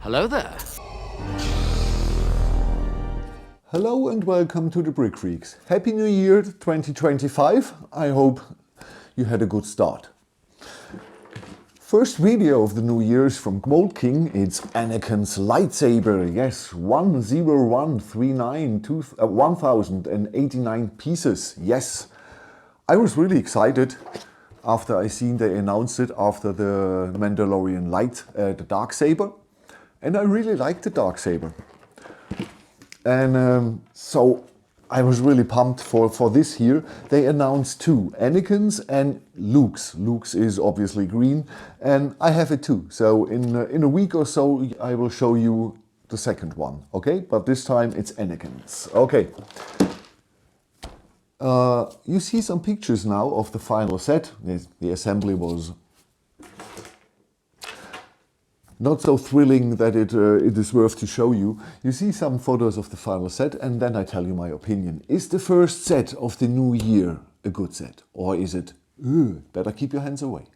Hello there. Hello and welcome to the Brickfreaks. Happy New Year 2025. I hope you had a good start. First video of the new year is from Mould King. It's Anakin's lightsaber. Yes, 1089 pieces. Yes, I was really excited after I seen they announced it after the Mandalorian the Darksaber. And I really liked the Darksaber. And so I was really pumped for this here. They announced two, Anakin's and Luke's. Luke's is obviously green, and I have it too. So in a week or so, I will show you the second one, okay? But this time it's Anakin's, okay. You see some pictures now of the final set. The assembly was not so thrilling that it is worth to show you. You see some photos of the final set and then I tell you my opinion. Is the first set of the new year a good set? Or is it, better keep your hands away?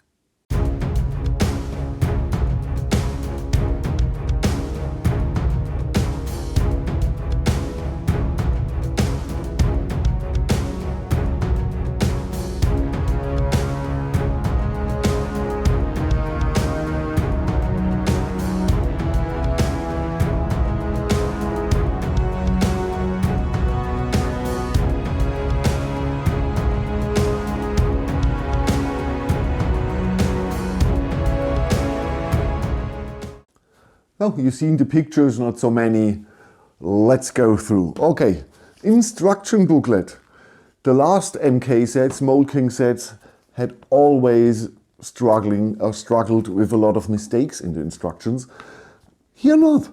Well, you've seen the pictures, not so many. Let's go through. Okay, instruction booklet. The last MK sets, Mould King sets, had always struggled with a lot of mistakes in the instructions. Here not.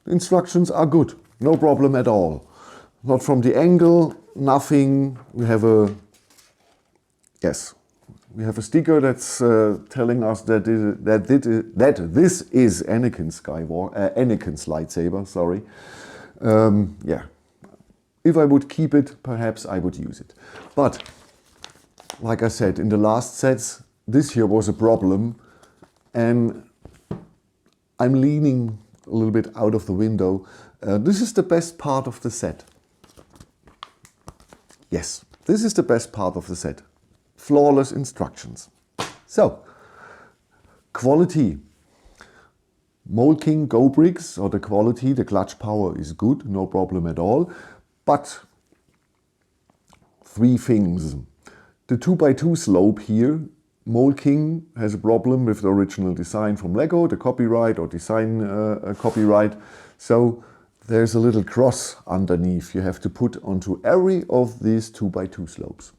The instructions are good, no problem at all. Not from the angle, nothing. We have a sticker that's telling us that this is Anakin's lightsaber. Sorry. Yeah. If I would keep it, perhaps I would use it. But like I said, in the last sets, this here was a problem, and I'm leaning a little bit out of the window. This is the best part of the set. Yes, this is the best part of the set. Flawless instructions. So, quality. Mould King Go Bricks, or the quality, the clutch power is good, no problem at all. But three things. The 2x2 slope here, Mould King has a problem with the original design from Lego, the copyright or design copyright. So there's a little cross underneath you have to put onto every of these 2x2 slopes.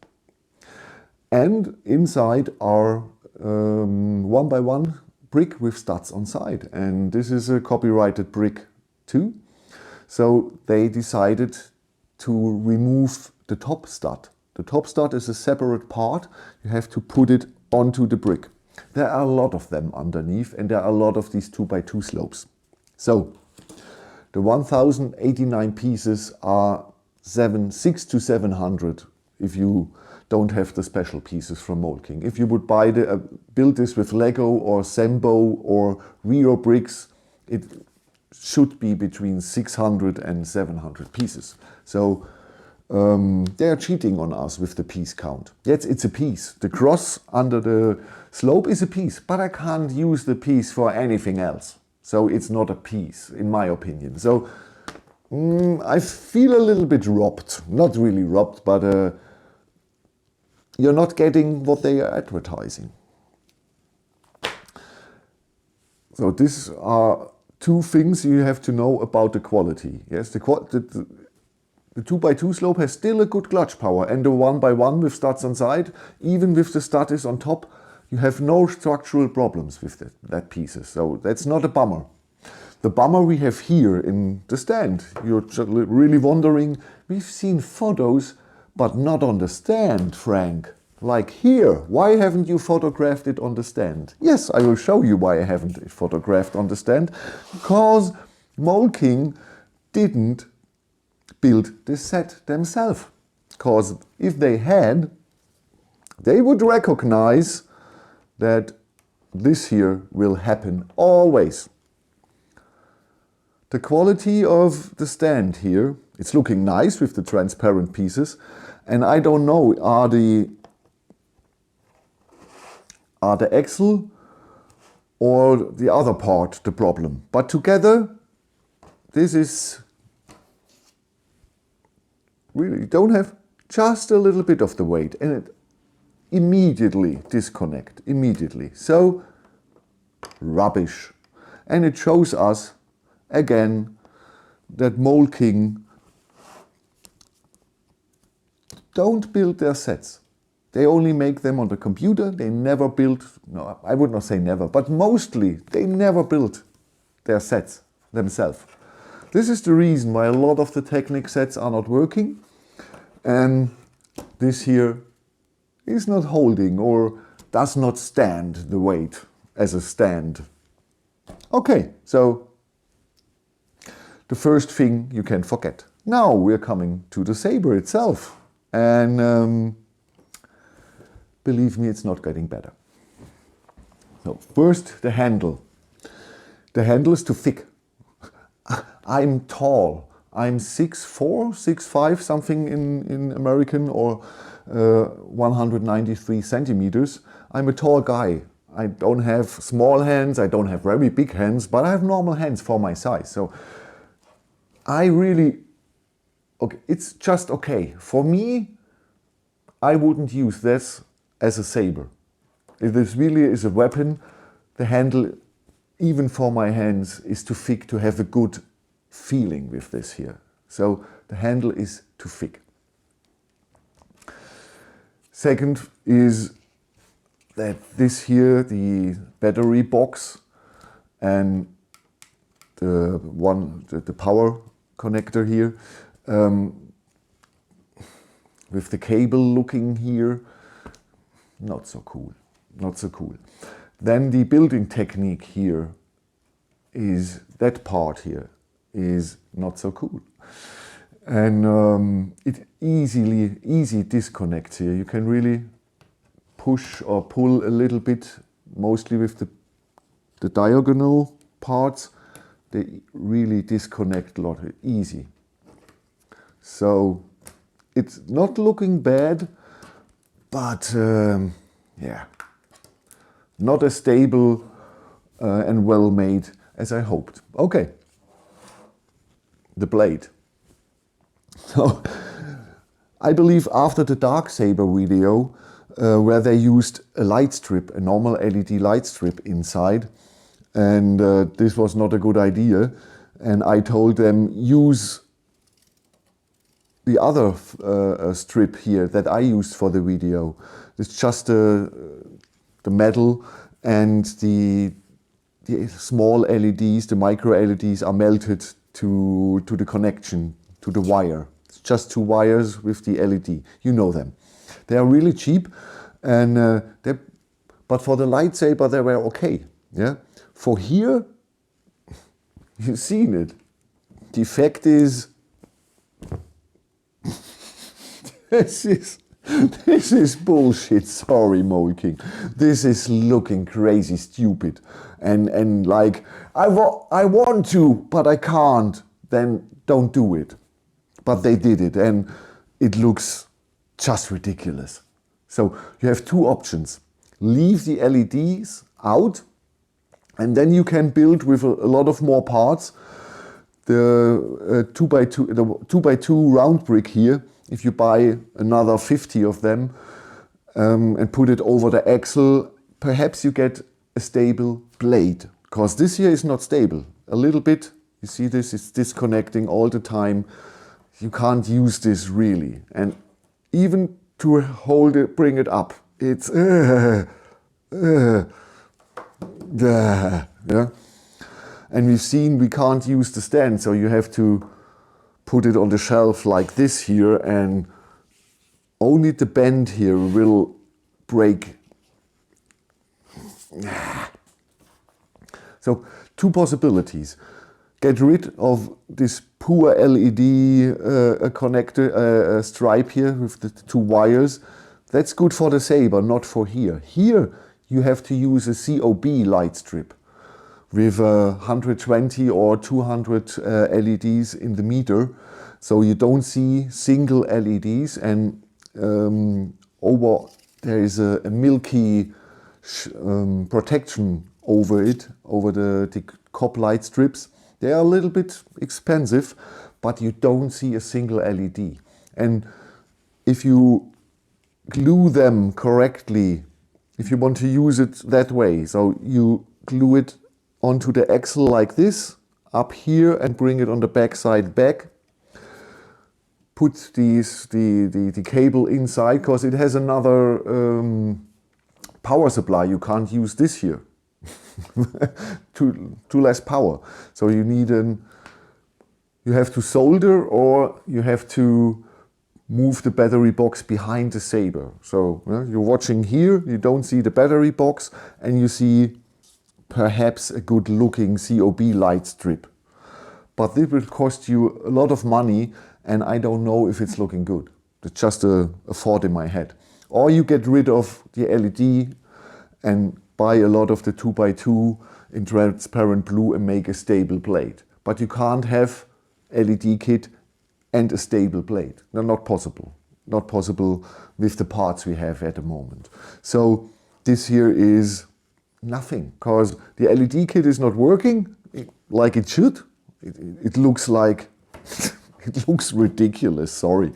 And inside are 1x1 brick with studs on side. And this is a copyrighted brick too. So they decided to remove the top stud. The top stud is a separate part. You have to put it onto the brick. There are a lot of them underneath and there are a lot of these 2x2 slopes. So the 1089 pieces are 600 to 700 if you don't have the special pieces from Mould King. If you would buy build this with Lego or Sembo or Rio bricks, it should be between 600 and 700 pieces. So they are cheating on us with the piece count. Yes, it's a piece. The cross under the slope is a piece, but I can't use the piece for anything else. So it's not a piece, in my opinion. So I feel a little bit robbed. Not really robbed, but you're not getting what they are advertising. So these are two things you have to know about the quality. Yes, the 2x2 slope has still a good clutch power, and the 1x1 with studs on side, even with the stud is on top, you have no structural problems with that pieces. So that's not a bummer. The bummer we have here in the stand. You're really wondering, we've seen photos, but not on the stand, Frank. Like here, why haven't you photographed it on the stand? Yes, I will show you why I haven't photographed on the stand. Because Mould King didn't build this set themselves. Because if they had, they would recognize that this here will happen always. The quality of the stand here, it's looking nice with the transparent pieces, and I don't know, are the axle or the other part the problem. But together, this is really, you don't have just a little bit of the weight, and it immediately disconnect, immediately. So, rubbish. And it shows us, again, that Mould King don't build their sets. They only make them on the computer. They never build, no, I would not say never, but mostly they never build their sets themselves. This is the reason why a lot of the Technic sets are not working. And this here is not holding or does not stand the weight as a stand. Okay, so the first thing you can forget. Now we're coming to the saber itself. And believe me, it's not getting better. So first, the handle. The handle is too thick. I'm tall. I'm 6'4", 6'5", something in American, or 193 centimeters. I'm a tall guy. I don't have small hands, I don't have very big hands, but I have normal hands for my size. So I really, okay, it's just okay. For me, I wouldn't use this as a saber. If this really is a weapon, the handle, even for my hands, is too thick to have a good feeling with this here. So the handle is too thick. Second is that this here, the battery box and the power connector here, with the cable looking here, not so cool, not so cool. Then the building technique here is, that part here is not so cool. And it easy disconnects here. You can really push or pull a little bit, mostly with the diagonal parts. They really disconnect a lot, easy. So it's not looking bad, but yeah, not as stable and well made as I hoped. Okay, the blade. So I believe after the Darksaber video, where they used a light strip, a normal LED light strip inside, and this was not a good idea, and I told them use the other strip here that I used for the video. It's just the metal, and the small LEDs, the micro LEDs are melted to the connection, to the wire. It's just two wires with the LED, you know them. They are really cheap, and but for the lightsaber they were okay. Yeah. For here, you've seen it. The effect is this is bullshit. Sorry, Mould King. This is looking crazy stupid, and like I want to, but I can't. Then don't do it. But they did it, and it looks just ridiculous. So you have two options. Leave the LEDs out, and then you can build with a lot of more parts. The 2x2 round brick here, if you buy another 50 of them and put it over the axle, perhaps you get a stable blade. Because this here is not stable. A little bit, you see this, it's disconnecting all the time. You can't use this really. And even to hold it, bring it up, it's yeah. And we've seen we can't use the stand, so you have to put it on the shelf like this here, and only the bend here will break. So two possibilities. Get rid of this poor LED connector stripe here with the two wires. That's good for the saber, not for here. Here you have to use a COB light strip. with 120 or 200 LEDs in the meter. So you don't see single LEDs, and there is a milky protection over it, over the cop light strips. They are a little bit expensive, but you don't see a single LED. And if you glue them correctly, if you want to use it that way, so you glue it onto the axle like this, up here, and bring it on the back side back. Put the cable inside, because it has another power supply. You can't use this here. too less power. So you need you have to solder, or you have to move the battery box behind the saber. So you're watching here, you don't see the battery box, and you see perhaps a good looking COB light strip. But it will cost you a lot of money, and I don't know if it's looking good. It's just a thought in my head. Or you get rid of the LED and buy a lot of the 2x2 in transparent blue and make a stable blade. But you can't have LED kit and a stable blade. No, not possible. Not possible with the parts we have at the moment. So this here is nothing, because the LED kit is not working like it should. It looks like, it looks ridiculous, sorry.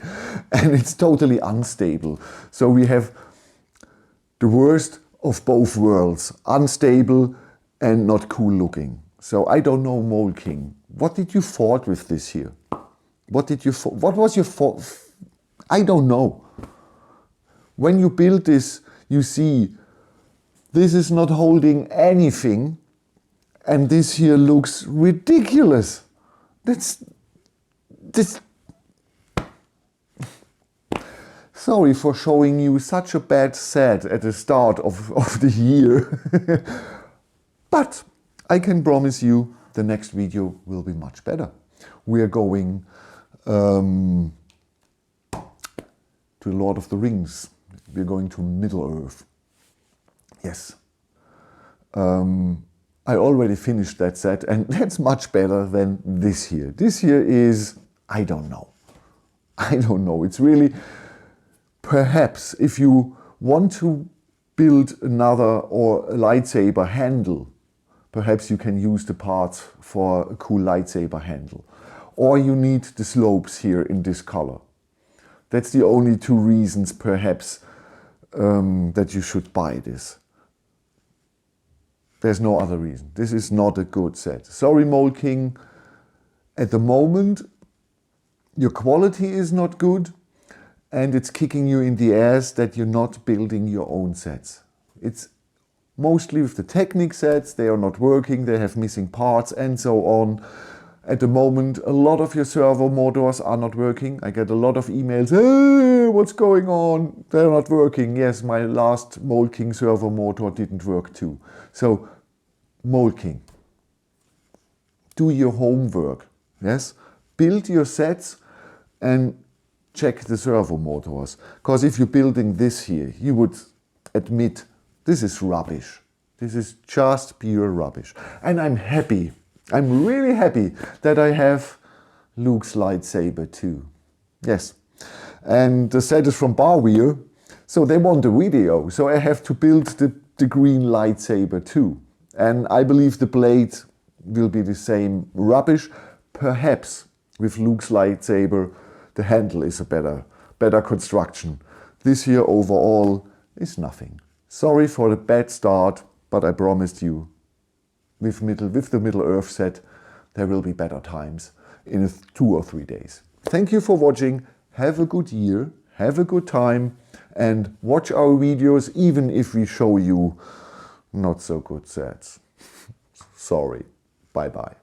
And it's totally unstable. So we have the worst of both worlds, unstable and not cool looking. So I don't know, Mould King, what did you thought with this here? What was your thought? I don't know. When you build this, you see this is not holding anything, and this here looks ridiculous. Sorry for showing you such a bad set at the start of the year. But I can promise you the next video will be much better. We are going to Lord of the Rings. We're going to Middle-earth. Yes. I already finished that set, and that's much better than this here. This here is, I don't know. I don't know. It's really, perhaps if you want to build another or a lightsaber handle, perhaps you can use the parts for a cool lightsaber handle. Or you need the slopes here in this color. That's the only two reasons perhaps that you should buy this. There's no other reason. This is not a good set. Sorry, Mould King. At the moment, your quality is not good, and it's kicking you in the ass that you're not building your own sets. It's mostly with the Technic sets, they are not working, they have missing parts and so on. At the moment, a lot of your servo motors are not working. I get a lot of emails, hey, what's going on? They're not working. Yes, my last Mould King servo motor didn't work too. So, Mould King, do your homework. Yes, build your sets and check the servo motors. Because if you're building this here, you would admit this is rubbish. This is just pure rubbish. And I'm happy. I'm really happy that I have Luke's lightsaber too. Yes. And the set is from Barweir, so they want a video. So I have to build the green lightsaber too. And I believe the blade will be the same rubbish. Perhaps with Luke's lightsaber, the handle is a better construction. This here overall is nothing. Sorry for the bad start, but I promised you with the Middle-earth set, there will be better times in 2 or 3 days. Thank you for watching. Have a good year, have a good time, and watch our videos even if we show you not so good sets. Sorry. Bye bye.